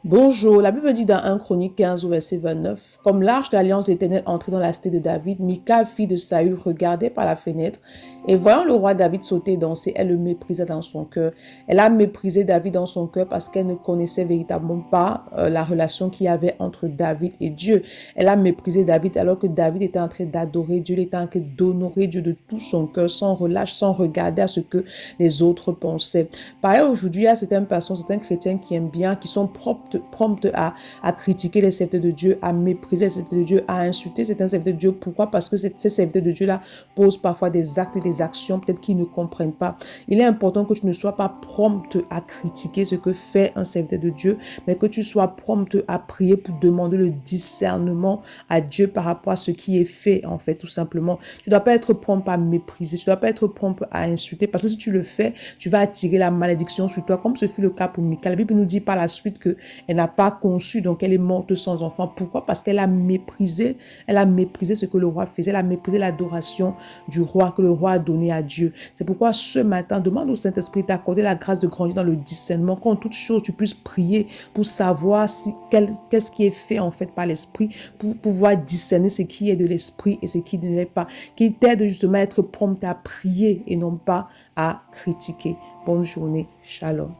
Bonjour, la Bible dit dans 1 Chronique 15 au verset 29, comme l'arche de l'alliance de l'Éternel entrait dans la cité de David, Michal, fille de Saül, regardait par la fenêtre et voyant le roi David sauter et danser, elle le méprisa dans son cœur. Elle a méprisé David dans son cœur parce qu'elle ne connaissait véritablement pas la relation qu'il y avait entre David et Dieu. Elle a méprisé David alors que David était en train d'adorer Dieu, il était en train d'honorer Dieu de tout son cœur, sans relâche, sans regarder à ce que les autres pensaient. Pareil, aujourd'hui, il y a certaines personnes, certains chrétiens qui aiment bien, qui sont promptes à critiquer les serviteurs de Dieu, à mépriser les serviteurs de Dieu, à insulter certains serviteurs de Dieu. Pourquoi? Parce que ces serviteurs de Dieu-là posent parfois des actes, des actions, peut-être qu'ils ne comprennent pas. Il est important que tu ne sois pas prompte à critiquer ce que fait un serviteur de Dieu, mais que tu sois prompte à prier pour demander le discernement à Dieu par rapport à ce qui est fait, en fait, tout simplement. Tu ne dois pas être prompt à mépriser, tu ne dois pas être prompt à insulter, parce que si tu le fais, tu vas attirer la malédiction sur toi, comme ce fut le cas pour Michal. La Bible nous dit par la suite qu'elle n'a pas conçu, donc elle est morte sans enfant. Pourquoi? Parce qu'elle elle a méprisé ce que le roi faisait, elle a méprisé l'adoration du roi, que le roi a donné à Dieu. C'est pourquoi ce matin, demande au Saint-Esprit d'accorder la grâce de grandir dans le discernement, qu'en toute chose, tu puisses prier pour savoir qu'est-ce qui est fait en fait par l'Esprit, pour pouvoir discerner ce qui est de l'Esprit et ce qui ne l'est pas, qui t'aide justement à être prompt à prier et non pas à critiquer. Bonne journée. Shalom.